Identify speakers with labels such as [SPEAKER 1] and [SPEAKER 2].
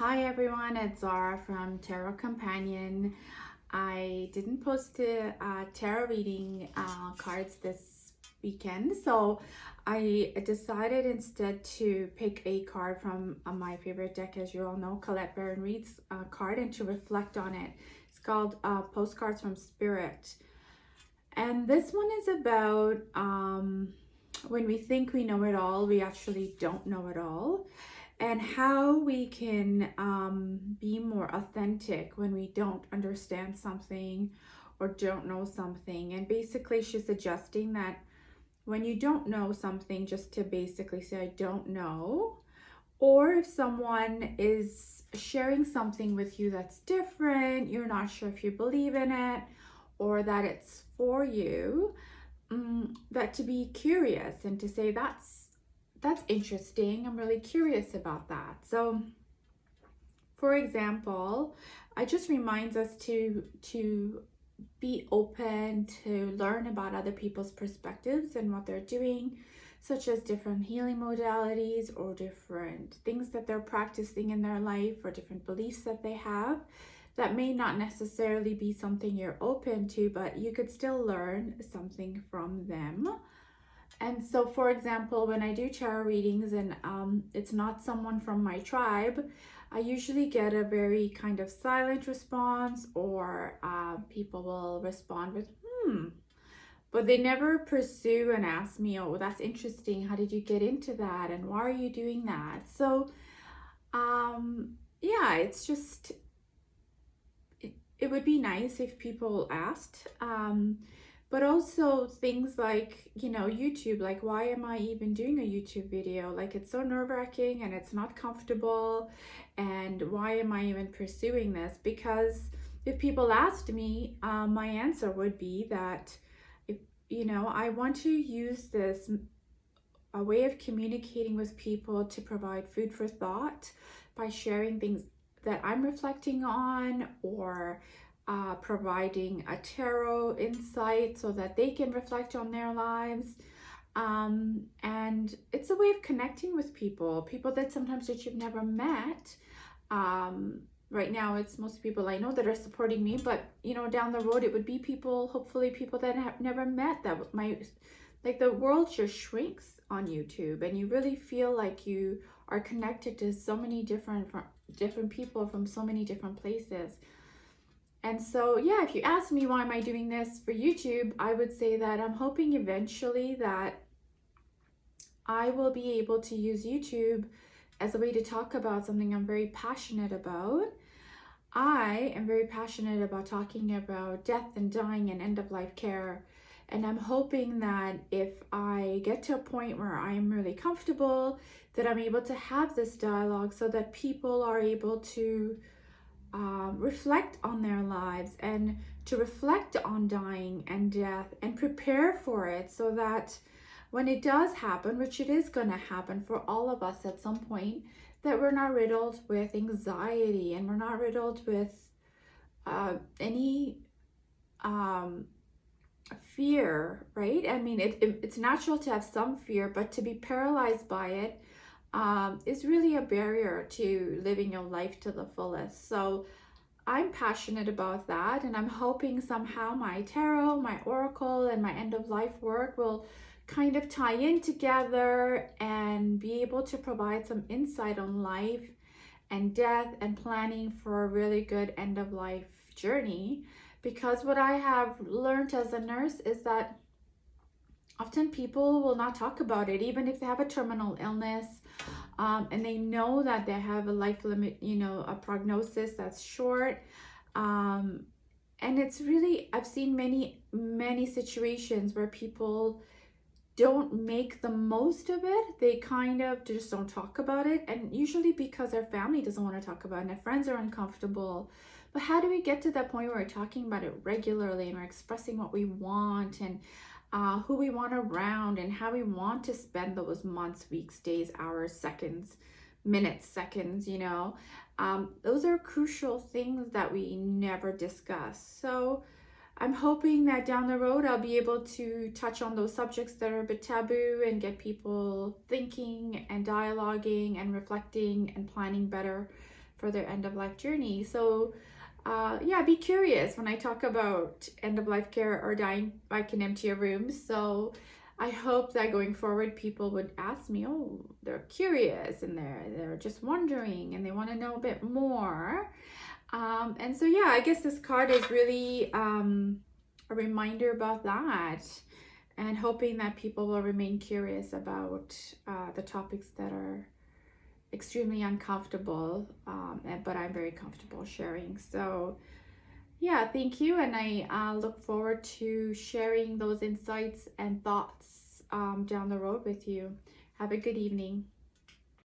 [SPEAKER 1] Hi everyone, it's Zara from Tarot Companion. I didn't post the tarot reading cards this weekend, so I decided instead to pick a card from my favorite deck, as you all know, Colette Baron Reid's card, and to reflect on it. It's called Postcards from Spirit. And this one is about when we think we know it all, we actually don't know it all, and how we can be more authentic when we don't understand something or don't know something. And basically, she's suggesting that when you don't know something, just to basically say, I don't know. Or if someone is sharing something with you that's different, you're not sure if you believe in it or that it's for you, that to be curious and to say that's interesting. I'm really curious about that. So, for example, it just reminds us to be open to learn about other people's perspectives and what they're doing, such as different healing modalities or different things that they're practicing in their life or different beliefs that they have that may not necessarily be something you're open to, but you could still learn something from them. And so, for example, when I do tarot readings and it's not someone from my tribe, I usually get a very kind of silent response, or people will respond with, but they never pursue and ask me, oh, that's interesting. How did you get into that? And why are you doing that? So, yeah, it's just, it would be nice if people asked. But also things like, YouTube, like, why am I even doing a YouTube video? Like, it's so nerve-wracking and it's not comfortable. And why am I even pursuing this? Because if people asked me, my answer would be that, I want to use this a way of communicating with people to provide food for thought by sharing things that I'm reflecting on, or providing a tarot insight so that they can reflect on their lives. And it's a way of connecting with people that sometimes that you've never met. Right now, it's most people I know that are supporting me, but down the road, it would be people, hopefully people that have never met, that might, like, the world just shrinks on YouTube, and you really feel like you are connected to so many different people from so many different places. And so, yeah, if you ask me why am I doing this for YouTube, I would say that I'm hoping eventually that I will be able to use YouTube as a way to talk about something I'm very passionate about. I am very passionate about talking about death and dying and end-of-life care. And I'm hoping that if I get to a point where I am really comfortable, that I'm able to have this dialogue so that people are able to reflect on their lives and to reflect on dying and death and prepare for it, so that when it does happen, which it is going to happen for all of us at some point, that we're not riddled with anxiety and we're not riddled with any fear, right? I mean, it's natural to have some fear, but to be paralyzed by it is really a barrier to living your life to the fullest. So I'm passionate about that, and I'm hoping somehow my tarot, my oracle, and my end of life work will kind of tie in together and be able to provide some insight on life and death and planning for a really good end of life journey. Because what I have learned as a nurse is that often people will not talk about it, even if they have a terminal illness, and they know that they have a life limit, a prognosis that's short. And it's really, I've seen many situations where people don't make the most of it. They kind of just don't talk about it, and usually because their family doesn't want to talk about it and their friends are uncomfortable. But how do we get to that point where we're talking about it regularly and we're expressing what we want and who we want around and how we want to spend those months, weeks, days, hours, seconds, minutes, seconds, those are crucial things that we never discuss. So I'm hoping that down the road I'll be able to touch on those subjects that are a bit taboo and get people thinking and dialoguing and reflecting and planning better for their end of life journey. So yeah, be curious when I talk about end of life care or dying like in empty rooms. So I hope that going forward, people would ask me, oh, they're curious and they're just wondering and they want to know a bit more. And so yeah, I guess this card is really a reminder about that, and hoping that people will remain curious about the topics that are extremely uncomfortable, but I'm very comfortable sharing. So yeah, thank you, and I look forward to sharing those insights and thoughts down the road with you. Have a good evening.